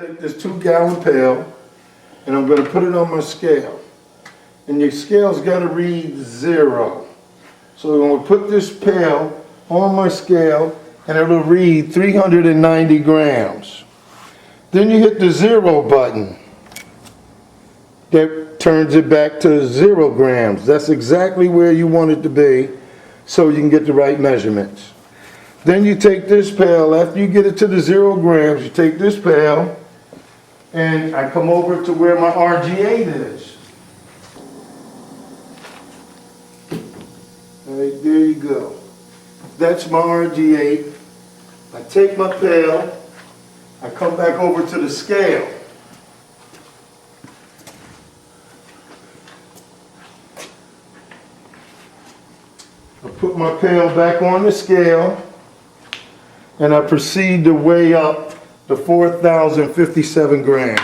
Take this 2-gallon pail and I'm going to put it on my scale. And your scale's got to read 0. So I'm going to put this pail on my scale and it'll read 390 grams. Then you hit the 0 button. That turns it back to 0 grams. That's exactly where you want it to be so you can get the right measurements. Then you take this pail, after you get it to the 0 grams, you take this pail and I come over to where my RG8 is. Right, there you go. That's my RG8. I take my pail, I come back over to the scale. I put my pail back on the scale and I proceed to weigh up to 4,057 grams.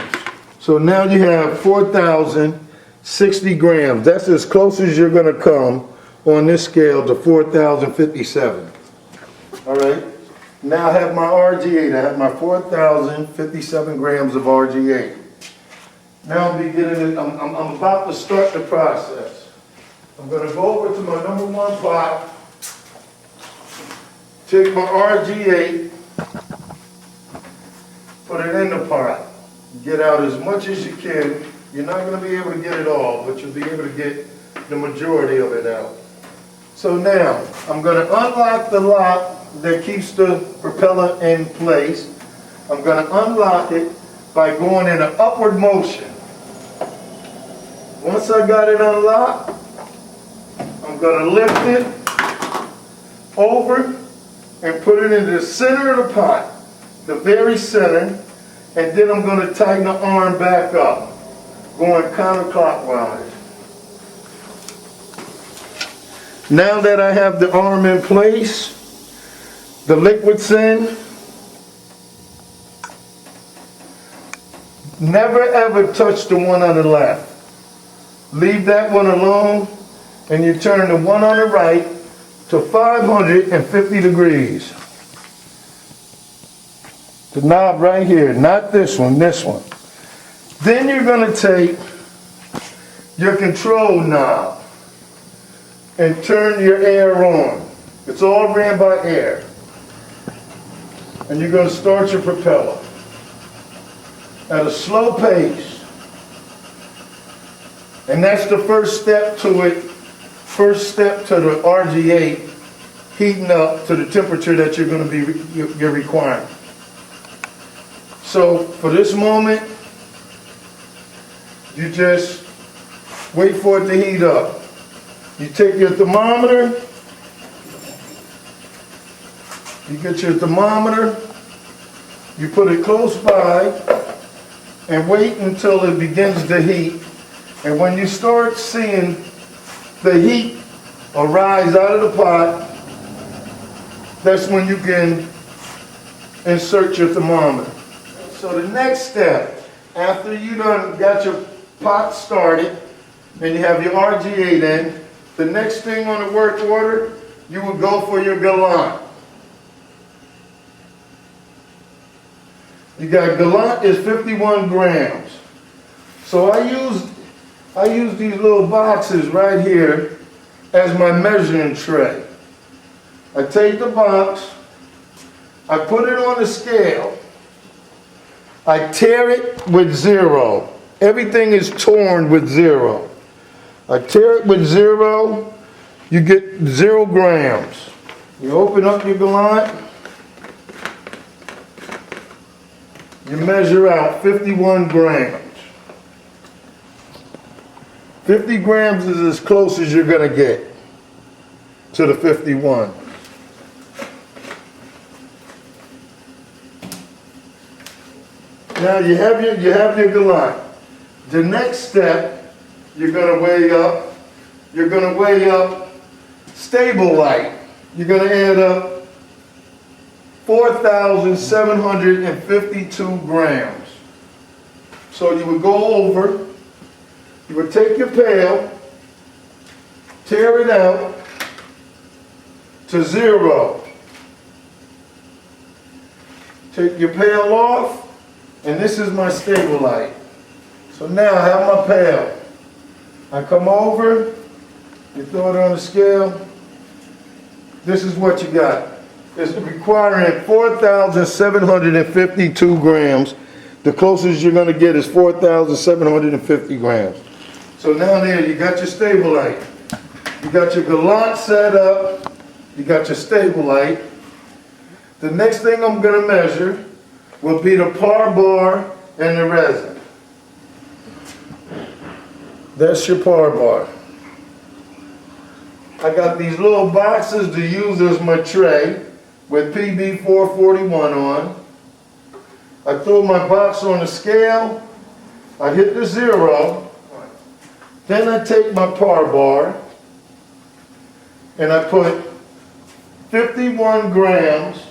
So now you have 4,060 grams. That's as close as you're going to come on this scale to 4,057. All right. Now I have my RG8. I have my 4,057 grams of RG8. Now I'm about to start the process. I'm going to go over to my number 1 pot, take my RG8, put it in the pot, get out as much as you can. You're not going to be able to get it all, but you'll be able to get the majority of it out. So now, I'm going to unlock the lock that keeps the propeller in place. I'm going to unlock it by going in an upward motion. Once I got it unlocked, I'm going to lift it over and put it in the center of the pot, the very center, and then I'm going to tighten the arm back up, going counterclockwise. Now that I have the arm in place, the liquid's in, never ever touch the one on the left. Leave that one alone. And you turn the one on the right to 550 degrees. The knob right here, not this one, this one. Then you're going to take your control knob and turn your air on. It's all ran by air. And you're going to start your propeller at a slow pace. And that's the first step to it. First step to the RG8 heating up to the temperature that you're going to be you're requiring. So for this moment, you just wait for it to heat up. You take your thermometer, you get your thermometer, you put it close by and wait until it begins to heat. And when you start seeing the heat arise out of the pot, that's when you can insert your thermometer. So the next step, after you done got your pot started and you have your RG8 in, the next thing on the work order, you would go for your gallant. You got gallant is 51 grams. So I use these little boxes right here as my measuring tray. I take the box, I put it on the scale, I tear it with 0. Everything is torn with 0. I tear it with 0, you get 0 grams. You open up your gallant, you measure out 51 grams. 50 grams is as close as you're going to get to the 51. Now you have your gallant. The next step, you're going to weigh up stable light. You're going to add up 4,752 grams. So you would go over, you would take your pail, tear it out to 0. Take your pail off And this is my stable light. So now I have my pail. I come over, you throw it on the scale. This is what you got. It's requiring 4,752 grams. The closest you're going to get is 4,750 grams. So now there, you got your stable light. You got your gallant set up. You got your stable light. The next thing I'm going to measure will be the par bar and the resin. That's your par bar. I got these little boxes to use as my tray with PB 441 on. I throw my box on the scale. I hit the 0. Then I take my par bar and I put 51 grams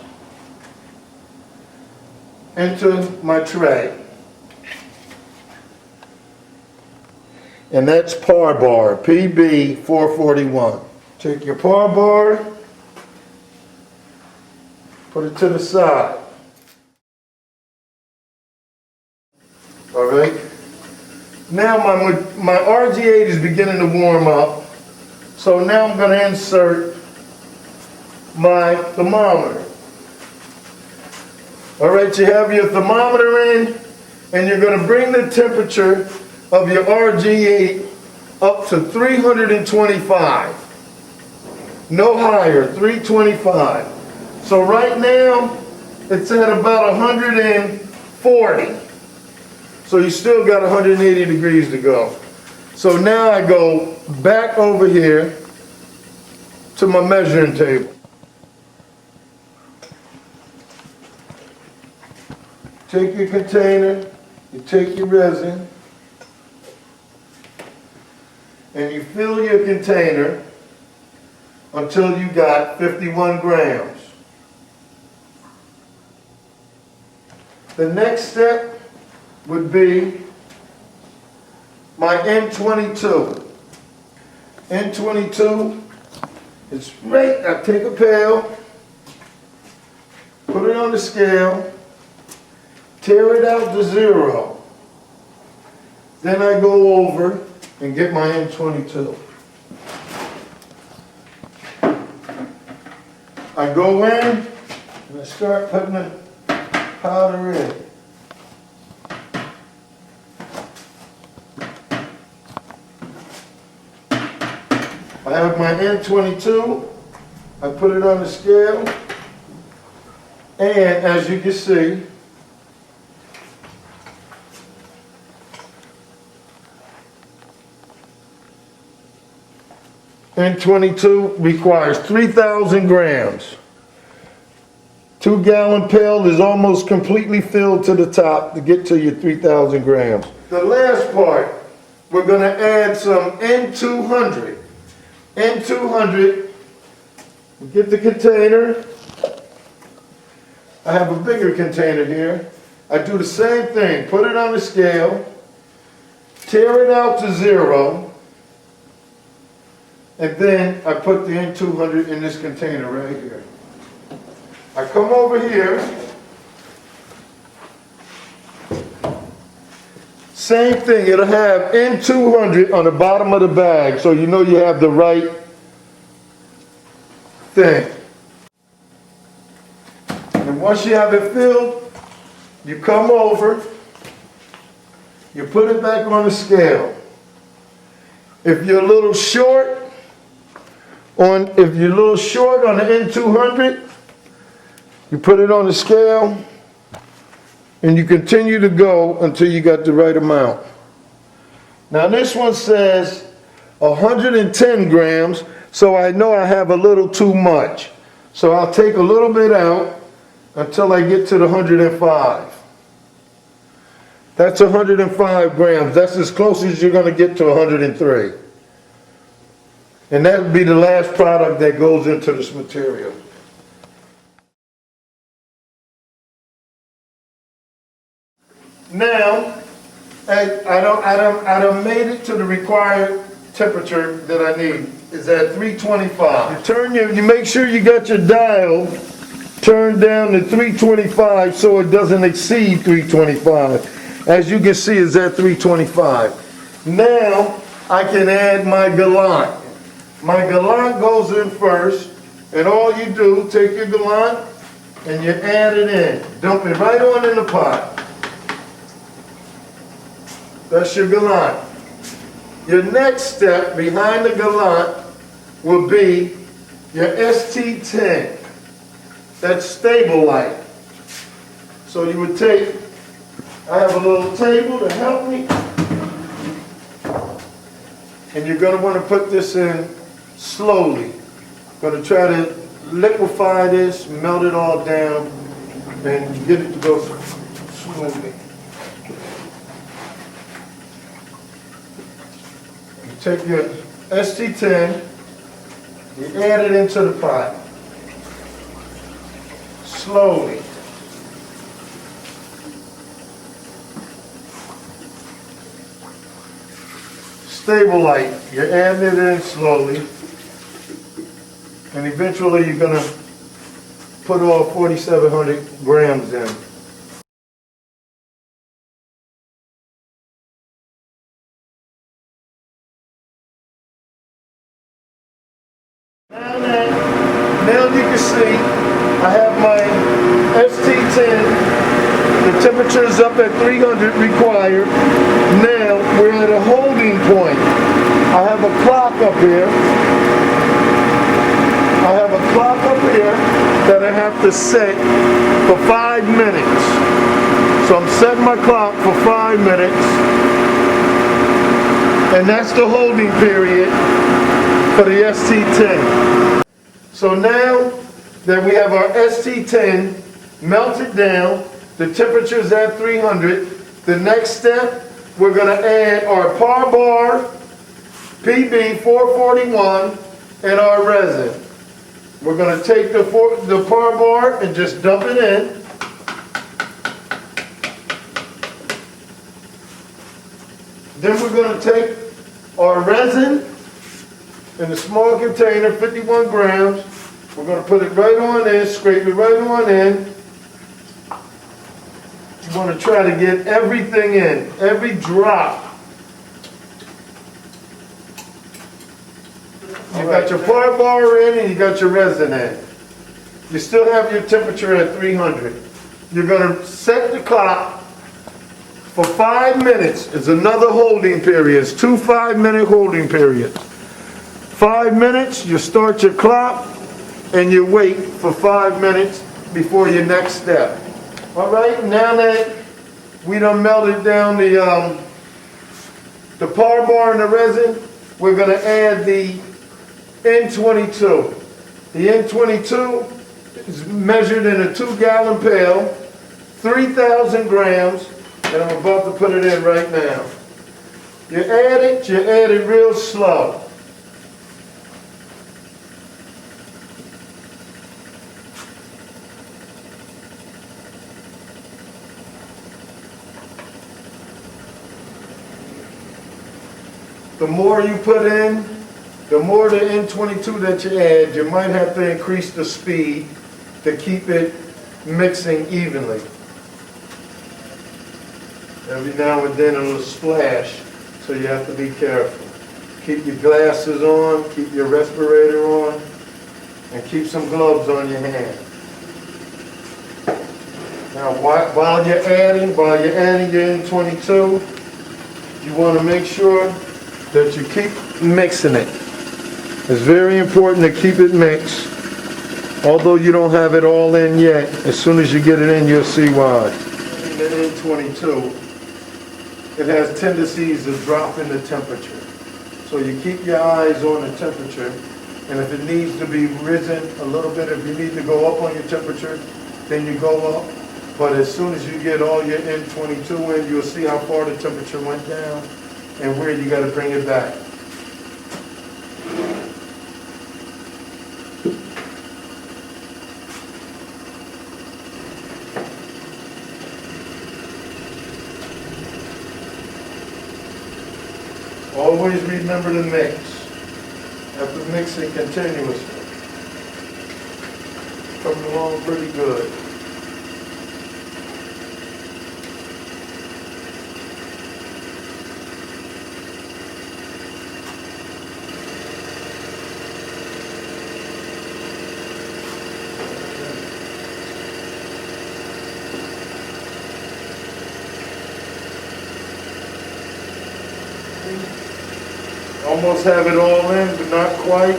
into my tray. And that's par bar, PB 441. Take your par bar, put it to the side. All right. Now my RG8 is beginning to warm up. So now I'm going to insert my thermometer. All right, you have your thermometer in, and you're going to bring the temperature of your RG8 up to 325. No higher, 325. So right now, it's at about 140. So you still got 180 degrees to go. So now I go back over here to my measuring table. Take your container, you take your resin, and you fill your container until you got 51 grams. The next step would be my N22. N22 is right, I take a pail, put it on the scale, tear it out to 0. Then I go over and get my N22. I go in and I start putting the powder in. I have my N22, I put it on the scale, and as you can see, N22 requires 3,000 grams. 2-gallon pail is almost completely filled to the top to get to your 3,000 grams. The last part, we're going to add some N200. N200, get the container. I have a bigger container here. I do the same thing, put it on the scale, tear it out to 0, and then I put the N200 in this container right here. I come over here, same thing, it'll have N200 on the bottom of the bag, so you know you have the right thing. And once you have it filled, you come over, you put it back on the scale. If you're a little short on the N200, you put it on the scale and you continue to go until you got the right amount. Now this one says 110 grams, so I know I have a little too much. So I'll take a little bit out until I get to the 105. That's 105 grams. That's as close as you're going to get to 103. And that would be the last product that goes into this material. Now, I done made it to the required temperature that I need. Is at 325. You make sure you got your dial turn down to 325 so it doesn't exceed 325. As you can see, it's at 325. Now, I can add my gallant. My gallant goes in first, and all you do, take your gallant and you add it in. Dump it right on in the pot. That's your gallant. Your next step behind the gallant will be your ST10. That's stable light. So you would take, I have a little table to help me. And you're going to want to put this in slowly. Going to try to liquefy this, melt it all down, and get it to go smoothly. You take your ST10, you add it into the pot. Slowly. Stable light, you're adding it in slowly, and eventually you're going to put all 4,700 grams in. Now you can see I have my ST10. The temperature is up at 300 required. Now we're at a holding point. I have a clock up here. I have a clock up here that I have to set for 5 minutes. So I'm setting my clock for 5 minutes. And that's the holding period for the ST10. So now that we have our ST10 melted down, the temperature is at 300. The next step, we're going to add our par bar, PB 441, and our resin. We're going to take the par bar and just dump it in. Then we're going to take our resin in a small container, 51 grams. We're going to put it right on in, scrape it right on in. You want to try to get everything in, every drop. You got your par bar in and you got your resin in. You still have your temperature at 300. You're going to set the clock for 5 minutes. It's another holding period. It's 2 5-minute holding periods. 5 minutes, you start your clock and you wait for 5 minutes before your next step. All right, now that we done melted down the par bar and the resin, we're going to add the N22. The N22 is measured in a 2-gallon pail, 3,000 grams, and I'm about to put it in right now. You add it real slow. The more you put in, the more the N22 that you add, you might have to increase the speed to keep it mixing evenly. Every now and then it'll splash, so you have to be careful. Keep your glasses on, keep your respirator on, and keep some gloves on your hand. Now while you're adding your N22, you want to make sure that you keep mixing it. It's very important to keep it mixed. Although you don't have it all in yet, as soon as you get it in, you'll see why. In the N22, it has tendencies of dropping the temperature. So you keep your eyes on the temperature, and if it needs to be risen a little bit, if you need to go up on your temperature, then you go up. But as soon as you get all your N22 in, you'll see how far the temperature went down and where you got to bring it back. Always remember to mix. Have to mix it continuously. coming along pretty good. Almost have it all in, but not quite.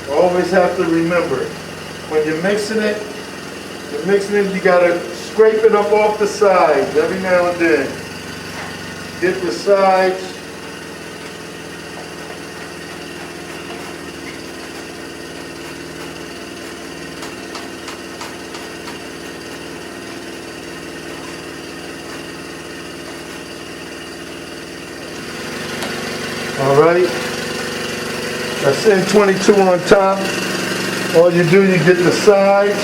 Always have to remember, when you're mixing it, you gotta scrape it up off the sides every now and then. Get the sides. All right, that's N22 on top. All you do, you get the sides.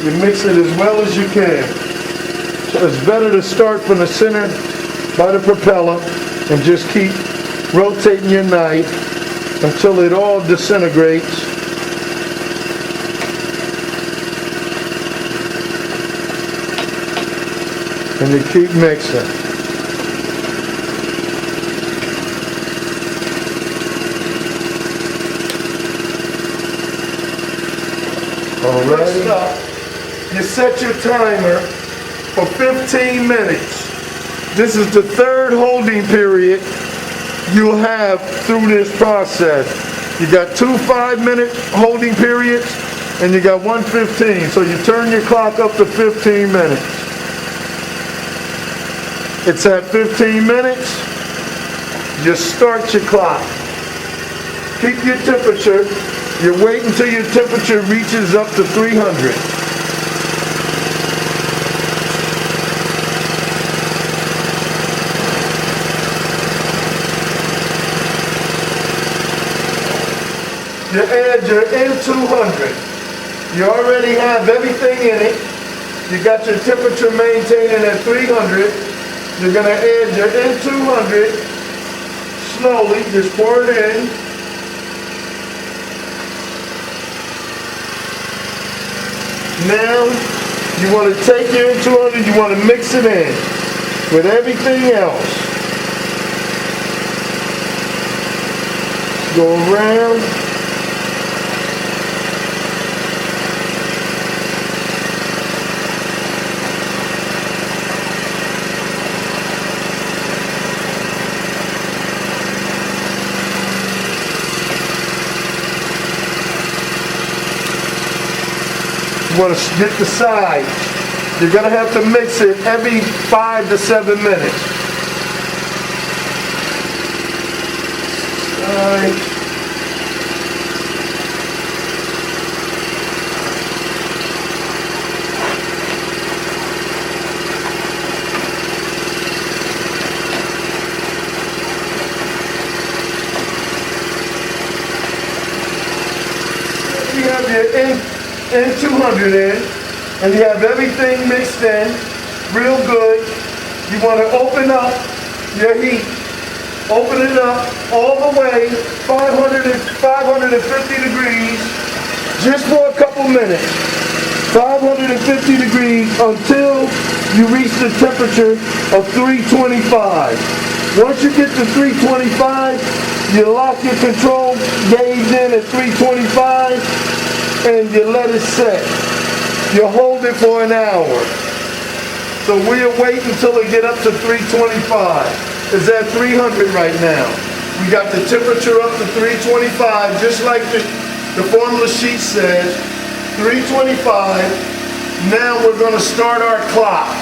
You mix it as well as you can. So it's better to start from the center by the propeller and just keep rotating your knife until it all disintegrates. And you keep mixing. Next up, you set your timer for 15 minutes. This is the third holding period you'll have through this process. You got 2 5-minute holding periods and you got 1 15. So you turn your clock up to 15 minutes. It's at 15 minutes. You start your clock. Keep your temperature. You wait until your temperature reaches up to 300. You add your N200. You already have everything in it. You got your temperature maintaining at 300. You're going to add your N200 slowly. Just pour it in. Now, you want to take your N200, you want to mix it in with everything else. Go around. You want to get the sides. You're going to have to mix it every 5 to 7 minutes. Sides. You have your N200 in, and you have everything mixed in real good. You want to open up your heat. Open it up all the way, 550 degrees, just for a couple minutes. 550 degrees until you reach the temperature of 325. Once you get to 325, you lock your control gauge in at 325 and you let it set. You hold it for an hour. So we'll wait until it get up to 325. It's at 300 right now. We got the temperature up to 325, just like the formula sheet says. 325. Now we're going to start our clock.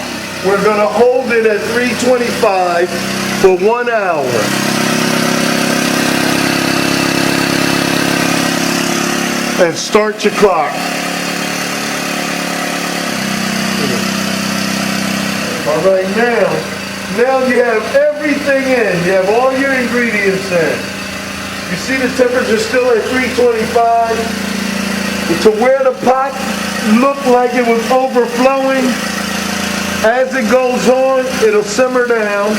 We're going to hold it at 325 for 1 hour. And start your clock. All right, now you have everything in. You have all your ingredients in. You see the temperature still at 325. To where the pot looked like it was overflowing, as it goes on, it'll simmer down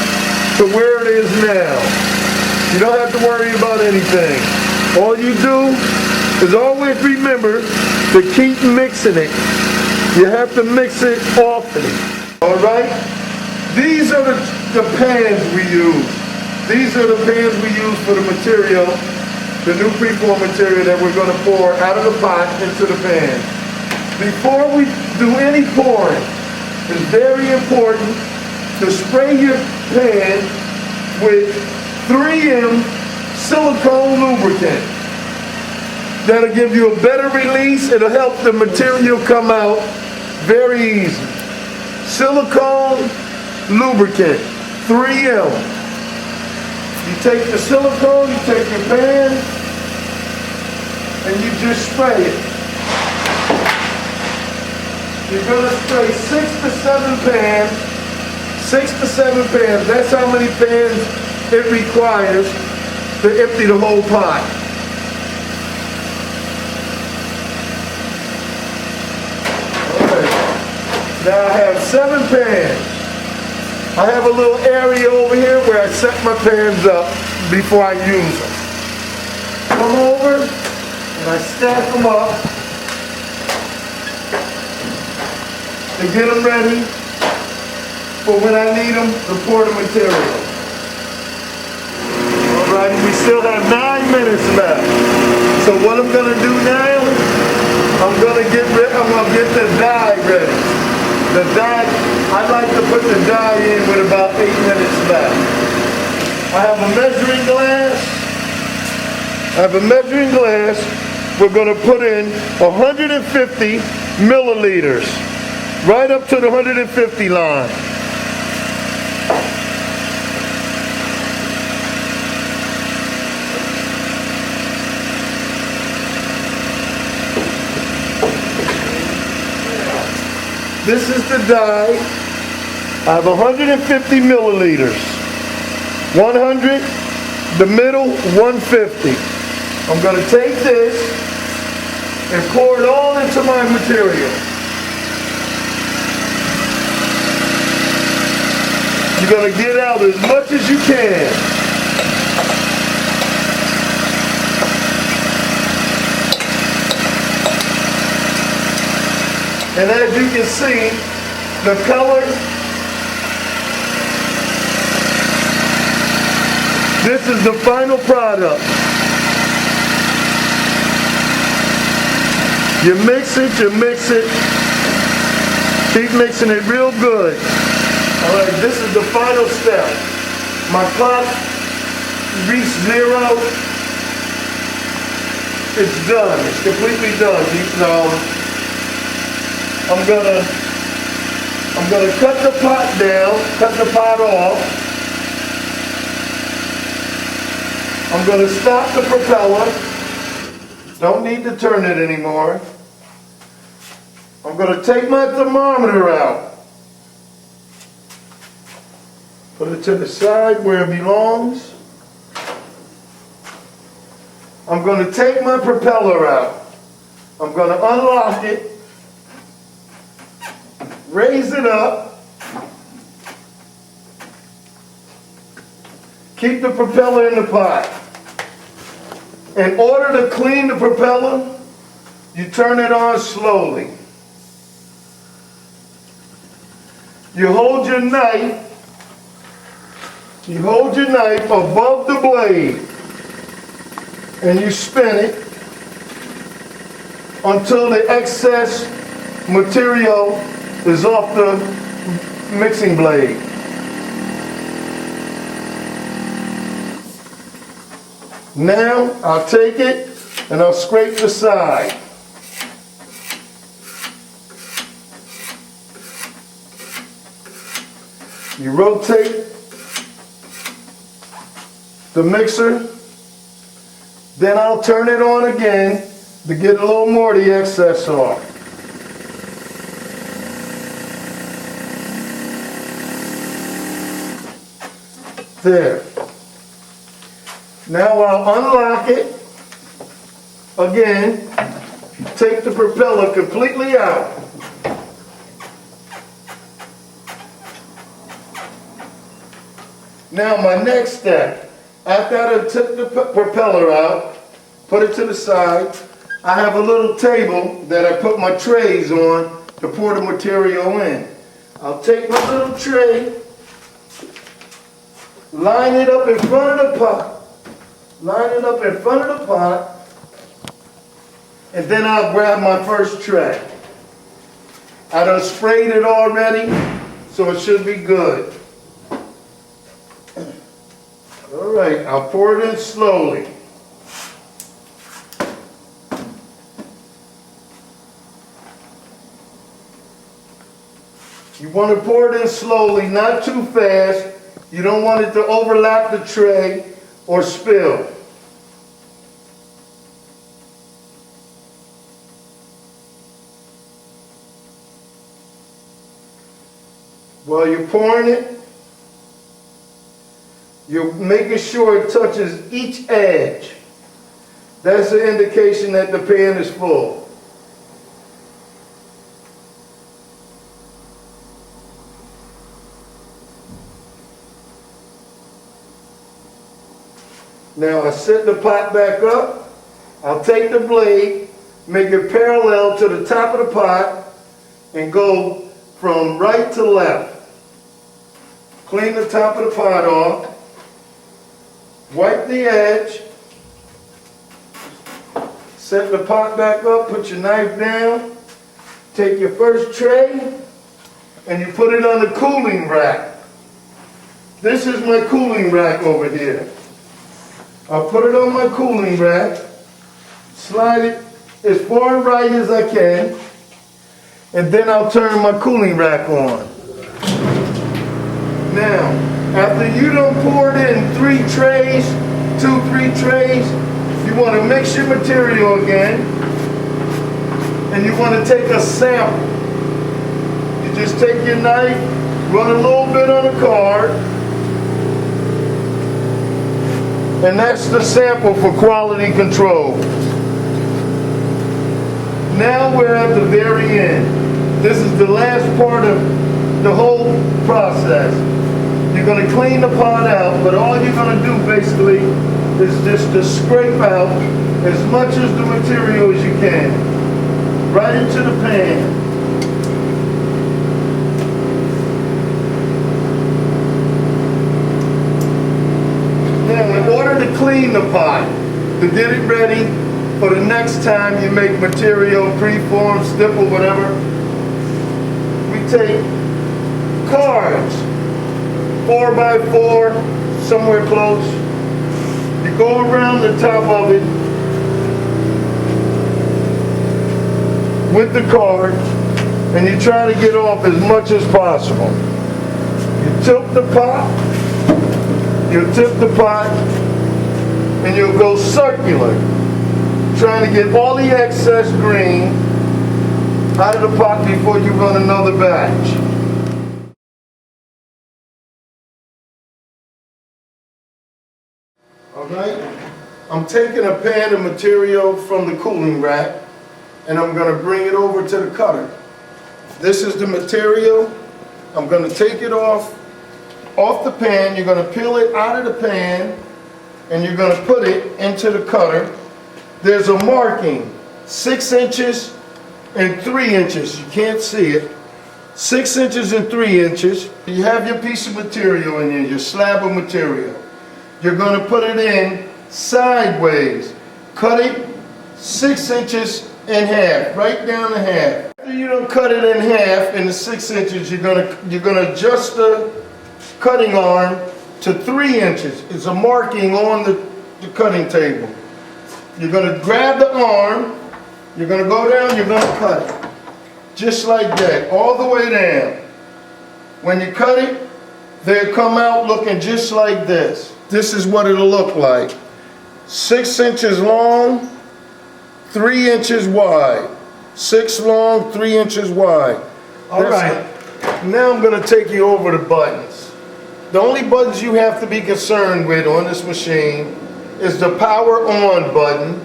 to where it is now. You don't have to worry about anything. All you do is always remember to keep mixing it. You have to mix it often. All right? These are the pans we use. These are the pans we use for the material, the new preform material that we're going to pour out of the pot into the pan. Before we do any pouring, it's very important to spray your pan with 3M silicone lubricant. That'll give you a better release. It'll help the material come out very easy. Silicone lubricant, 3M. You take the silicone, you take your pan, and you just spray it. You're gonna spray 6 to 7 pans. 6 to 7 pans, that's how many pans it requires to empty the whole pot. Now I have 7 pans. I have a little area over here where I set my pans up before I use them. Come over and I stack them up to get them ready for when I need them to pour the material. All right, we still have 9 minutes left. So what I'm gonna do now, I'm gonna get the dye ready. The dye, I like to put the dye in with about 8 minutes left. I have a measuring glass. We're going to put in 150 milliliters, right up to the 150 line. This is the dye. I have 150 milliliters. 100, the middle, 150. I'm going to take this and pour it all into my material. You're going to get out as much as you can. And as you can see, the color, this is the final product. You mix it, keep mixing it real good. All right, this is the final step. My pot reached 0. It's done, it's completely done. I'm gonna cut the pot down, cut the pot off. I'm gonna stop the propeller. Don't need to turn it anymore. I'm gonna take my thermometer out. Put it to the side where it belongs. I'm gonna take my propeller out. I'm gonna unlock it. Raise it up. Keep the propeller in the pot. In order to clean the propeller, you turn it on slowly. You hold your knife above the blade and you spin it until the excess material is off the mixing blade. Now I'll take it and I'll scrape the side. You rotate the mixer, then I'll turn it on again to get a little more of the excess off. There. Now I'll unlock it again, take the propeller completely out. Now my next step, after I took the propeller out, put it to the side, I have a little table that I put my trays on to pour the material in. I'll take my little tray, line it up in front of the pot, line it up in front of the pot, and then I'll grab my first tray. I done sprayed it already, so it should be good. All right, I'll pour it in slowly. You want to pour it in slowly, not too fast. You don't want it to overlap the tray or spill. While you're pouring it, you're making sure it touches each edge. That's the indication that the pan is full. Now I set the pot back up. I'll take the blade, make it parallel to the top of the pot, and go from right to left. Clean the top of the pot off. Wipe the edge. Set the pot back up, put your knife down. Take your first tray, and you put it on the cooling rack. This is my cooling rack over here. I'll put it on my cooling rack, slide it as far right as I can, and then I'll turn my cooling rack on. Now, after you done poured in 3 trays, 3 trays, you want to mix your material again, and you want to take a sample. You just take your knife, run a little bit on the card, and that's the sample for quality control. Now we're at the very end. This is the last part of the whole process. You're going to clean the pot out, but all you're going to do basically is just to scrape out as much as the material as you can. Right into the pan. In order to clean the pot, to get it ready for the next time you make material, preform, stipple, whatever, we take cards, 4x4, somewhere close. You go around the top of it with the card, and you try to get off as much as possible. You tilt the pot. You'll tip the pot, and you'll go circular, trying to get all the excess green out of the pot before you run another batch. Alright, I'm taking a pan of material from the cooling rack, and I'm going to bring it over to the cutter. This is the material. I'm going to take it off the pan. You're going to peel it out of the pan, and you're going to put it into the cutter. There's a marking, 6 inches and 3 inches. You can't see it. 6 inches and 3 inches. You have your piece of material in here, your slab of material. You're going to put it in sideways. Cut it 6 inches in half, right down to half. After you don't cut it in half in the 6 inches, you're going to adjust the cutting arm to 3 inches. It's a marking on the cutting table. You're going to grab the arm, you're going to go down, you're going to cut it. Just like that, all the way down. When you cut it, they'll come out looking just like this. This is what it'll look like. 6 inches long, 3 inches wide. 6 long, 3 inches wide. All right, now I'm going to take you over the buttons. The only buttons you have to be concerned with on this machine is the power on button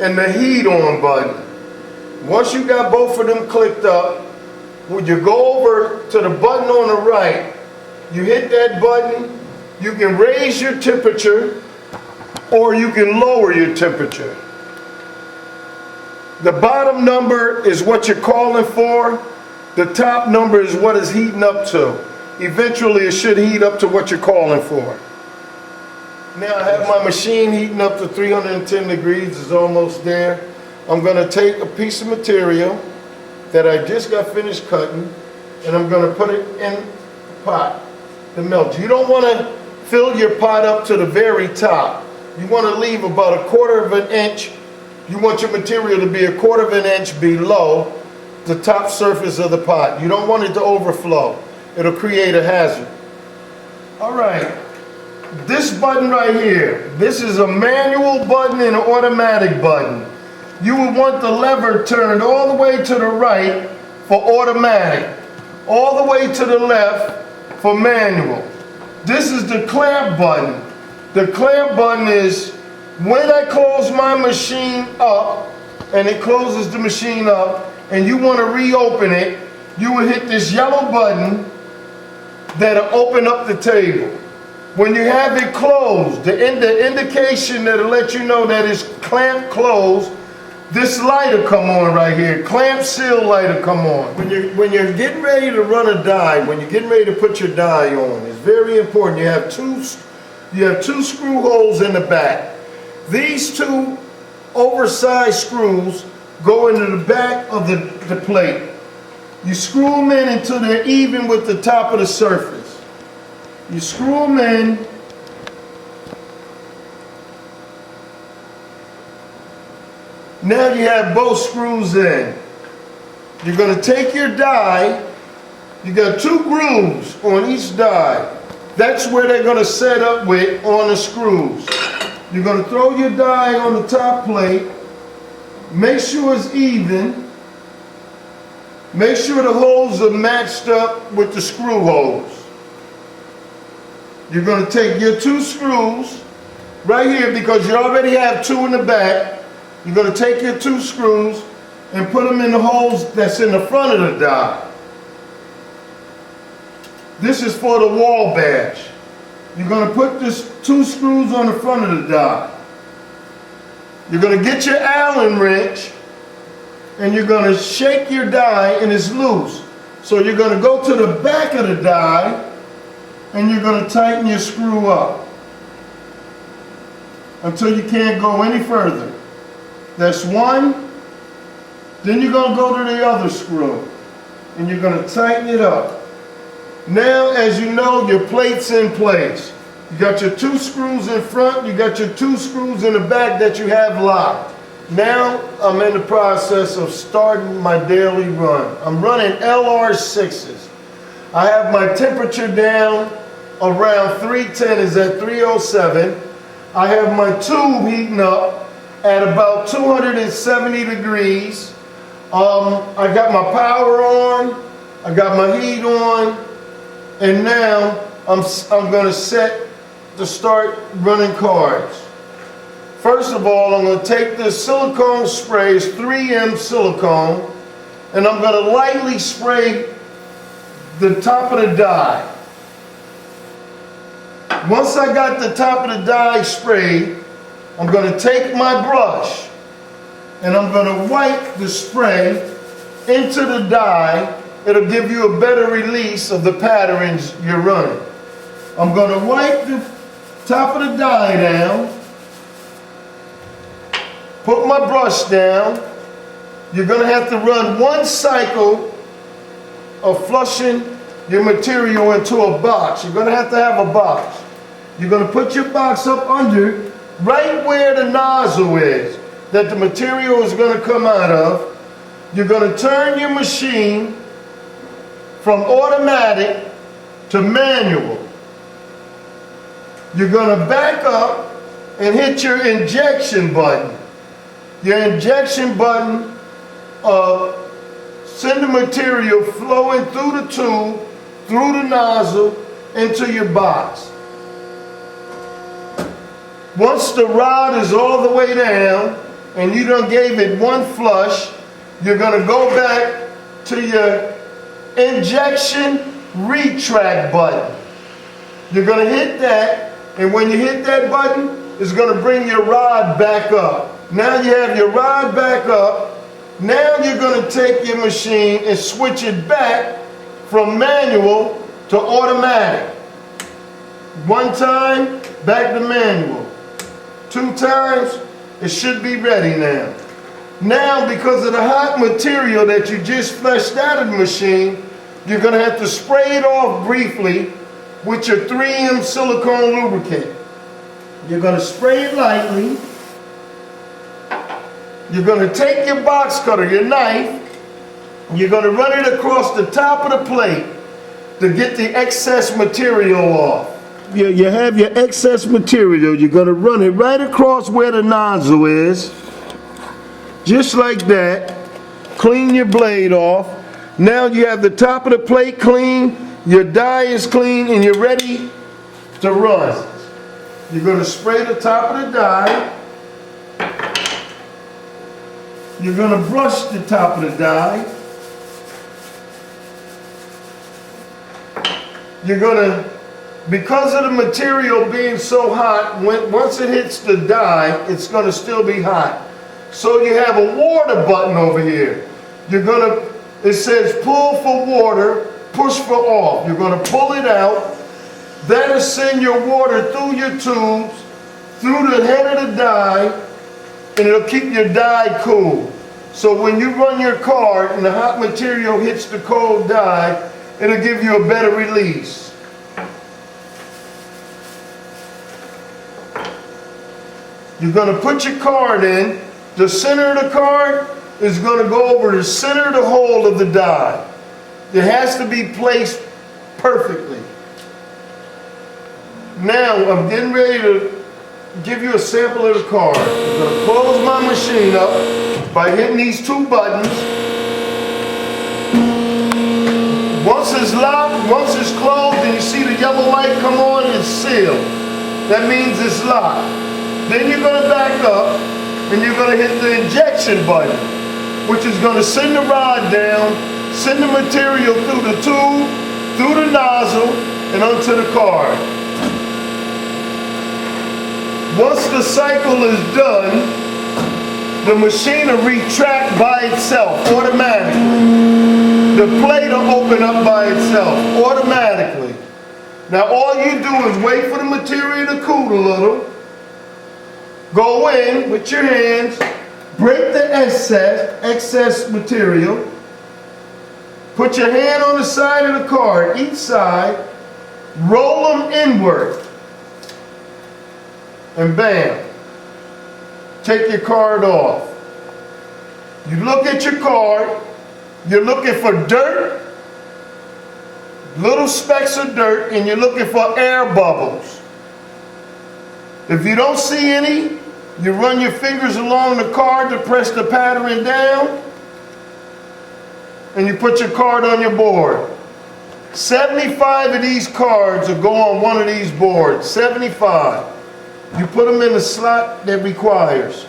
and the heat on button. Once you got both of them clicked up, when you go over to the button on the right, you hit that button, you can raise your temperature or you can lower your temperature. The bottom number is what you're calling for. The top number is what it's heating up to. Eventually it should heat up to what you're calling for. Now I have my machine heating up to 310 degrees, it's almost there. I'm going to take a piece of material that I just got finished cutting, and I'm going to put it in a pot to melt. You don't want to fill your pot up to the very top. You want to leave about 1/4 of an inch. You want your material to be 1/4 of an inch below the top surface of the pot. You don't want it to overflow. It'll create a hazard. All right, this button right here, this is a manual button and an automatic button. You would want the lever turned all the way to the right for automatic, all the way to the left for manual. This is the clamp button. The clamp button is when I close my machine up, and it closes the machine up, and you want to reopen it, you will hit this yellow button that'll open up the table. When you have it closed, the indication that'll let you know that it's clamp closed, this light will come on right here. Clamp seal light will come on. When you're getting ready to run a die, when you're getting ready to put your die on, it's very important. You have two screw holes in the back. These two oversized screws go into the back of the plate. You screw them in until they're even with the top of the surface. You screw them in. Now you have both screws in. You're going to take your die. You got 2 grooves on each die. That's where they're going to set up with on the screws. You're going to throw your die on the top plate. Make sure it's even. Make sure the holes are matched up with the screw holes. You're going to take your 2 screws right here, because you already have 2 in the back. You're going to take your 2 screws and put them in the holes that's in the front of the die. This is for the wall badge. You're going to put this 2 screws on the front of the die. You're going to get your Allen wrench and you're going to shake your die and it's loose. So you're going to go to the back of the die and you're going to tighten your screw up until you can't go any further. That's one. Then you're going to go to the other screw and you're going to tighten it up. Now, as you know, your plate's in place. You got your 2 screws in front, you got your 2 screws in the back that you have locked. Now, I'm in the process of starting my daily run. I'm running LR6s. I have my temperature down around 310, is at 307. I have my tube heating up at about 270 degrees. I got my power on, I got my heat on, and now I'm going to set to start running cards. First of all, I'm going to take this silicone spray, it's 3M silicone, and I'm going to lightly spray the top of the die. Once I got the top of the die sprayed, I'm going to take my brush and I'm going to wipe the spray into the die. It'll give you a better release of the patterns you're running. I'm going to wipe the top of the die down, put my brush down. You're going to have to run 1 cycle of flushing your material into a box. You're going to have a box. You're going to put your box up under, right where the nozzle is, that the material is going to come out of. You're going to turn your machine from automatic to manual. You're going to back up and hit your injection button. Your injection button send the material flowing through the tube, through the nozzle, into your box. Once the rod is all the way down and you done gave it 1 flush, you're going to go back to your injection retract button. You're going to hit that, and when you hit that button, it's going to bring your rod back up. Now you have your rod back up, Now you're going to take your machine and switch it back from manual to automatic. One time, back to manual. 2 times, it should be ready now. Now, because of the hot material that you just flushed out of the machine, you're going to have to spray it off briefly with your 3M silicone lubricant. You're going to spray it lightly. You're going to take your box cutter, your knife, you're going to run it across the top of the plate to get the excess material off. You have your excess material, you're going to run it right across where the nozzle is, just like that. Clean your blade off. Now you have the top of the plate clean, your die is clean, and you're ready to run. You're going to spray the top of the die. You're going to brush the top of the die. You're going to, because of the material being so hot, once it hits the die, it's going to still be hot. So you have a water button over here. You're going to, it says pull for water, push for off. You're going to pull it out. That'll send your water through your tubes, through the head of the die, and it'll keep your die cool. So when you run your car and the hot material hits the cold die, it'll give you a better release. You're going to put your card in. The center of the card is going to go over the center of the hole of the die. It has to be placed perfectly. Now I'm getting ready to give you a sample of the card. I'm going to close my machine up by hitting these 2 buttons. Once it's locked, once it's closed, and you see the yellow light come on, it's sealed. That means it's locked. Then you're going to back up and you're going to hit the injection button, which is going to send the rod down, send the material through the tube, through the nozzle, and onto the card. Once the cycle is done, the machine will retract by itself automatically. The plate will open up by itself automatically. Now all you do is wait for the material to cool a little. Go in with your hands, break the excess material, put your hand on the side of the card, each side, roll them inward, and bam, take your card off. You look at your card, you're looking for dirt, little specks of dirt, and you're looking for air bubbles. If you don't see any, you run your fingers along the card to press the pattern down, and you put your card on your board. 75 of these cards will go on one of these boards. 75. You put them in the slot that requires.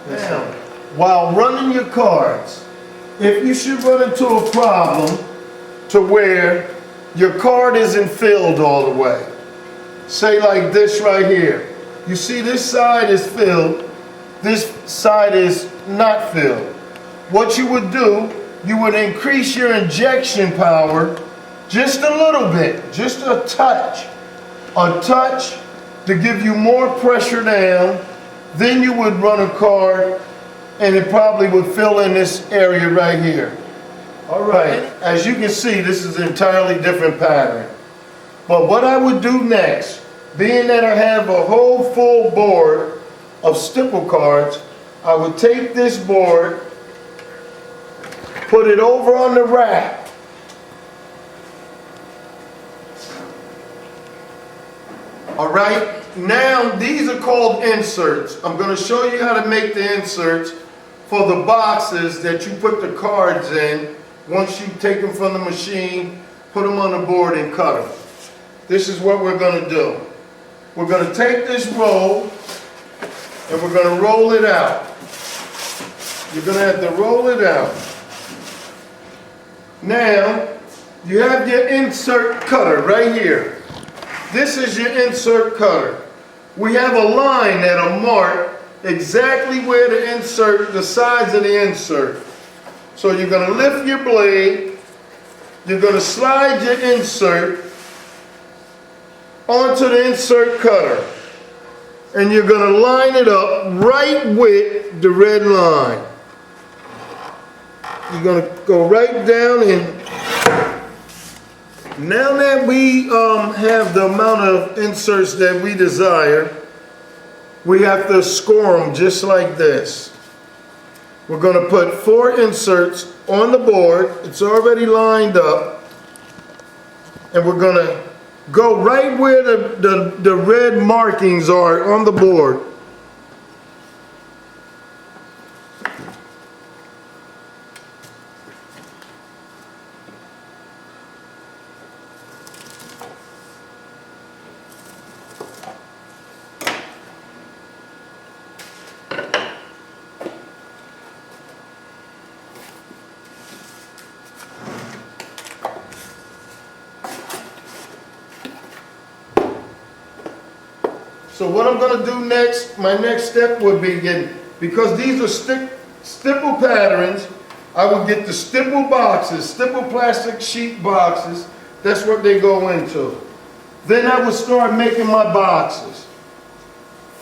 Now, while running your cards, if you should run into a problem to where your card isn't filled all the way, say like this right here. You see this side is filled, this side is not filled. What you would do, you would increase your injection power just a little bit, just a touch to give you more pressure down. Then you would run a card and it probably would fill in this area right here. All right, as you can see, this is an entirely different pattern. But what I would do next, being that I have a whole full board of stipple cards, I would take this board, put it over on the rack. All right, now these are called inserts. I'm going to show you how to make the inserts for the boxes that you put the cards in once you take them from the machine, put them on the board and cut them. This is what we're going to do. We're going to take this roll and we're going to roll it out. You're going to have to roll it out. Now, you have your insert cutter right here. This is your insert cutter. We have a line that'll mark exactly where to insert the sides of the insert. So you're going to lift your blade, you're going to slide your insert onto the insert cutter, and you're going to line it up right with the red line. You're going to go right down, and now that we have the amount of inserts that we desire, we have to score them just like this. We're going to put 4 inserts on the board. It's already lined up. And we're going to go right where the red markings are on the board. So what I'm going to do next, my next step would be, because these are stipple patterns, I would get the stipple boxes, stipple plastic sheet boxes. That's what they go into. Then I would start making my boxes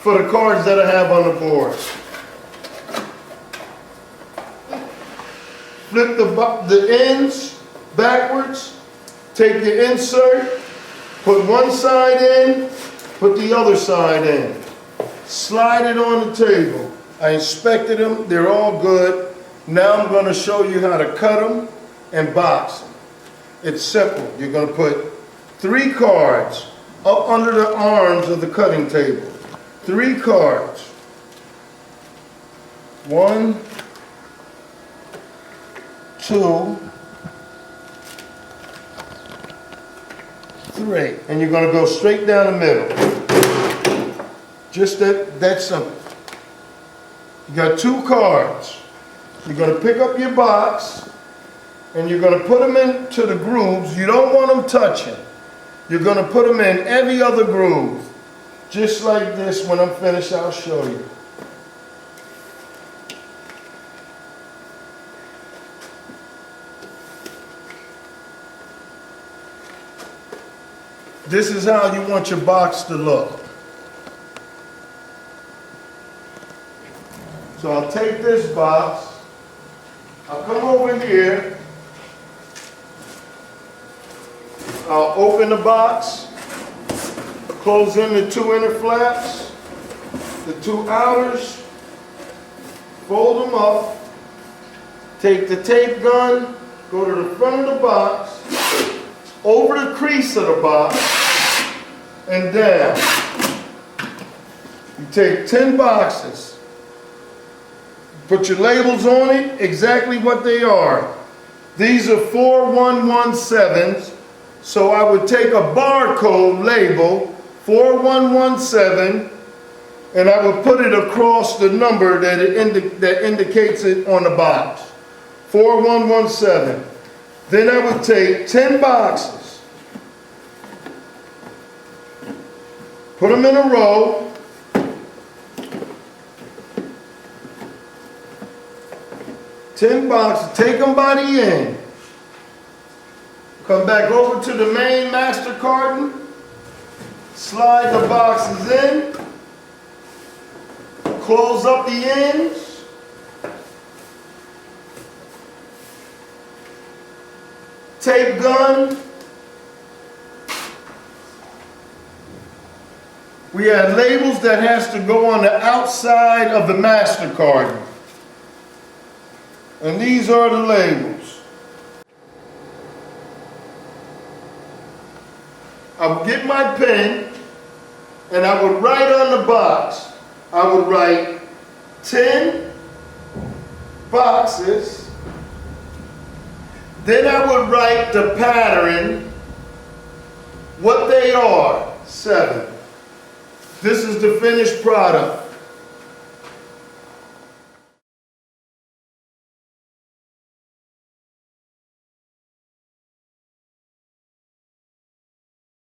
for the cards that I have on the board. Flip the ends backwards, take the insert, put one side in, put the other side in. Slide it on the table. I inspected them, they're all good. Now I'm going to show you how to cut them and box them. It's simple. You're going to put 3 cards up under the arms of the cutting table. 3 cards. 1, 2, 3. And you're going to go straight down the middle. Just that simple. You got 2 cards. You're going to pick up your box and you're going to put them into the grooves. You don't want them touching. You're going to put them in every other groove. Just like this. When I'm finished, I'll show you. This is how you want your box to look. So I'll take this box, I'll come over here, I'll open the box, close in the 2 inner flaps, the 2 outers, fold them up, take the tape gun, go to the front of the box, over the crease of the box, and down. You take 10 boxes. Put your labels on it, exactly what they are. These are 4117s, so I would take a barcode label, 4117, and I would put it across the number that indicates it on the box. 4117. Then I would take 10 boxes, put them in a row, take them by the end. Come back over to the main master carton. Slide the boxes in. Close up the ends. Tape gun. We have labels that has to go on the outside of the master carton. And these are the labels. I would get my pen and I would write on the box. I would write 10 boxes. Then I would write the pattern, what they are, 7. This is the finished product.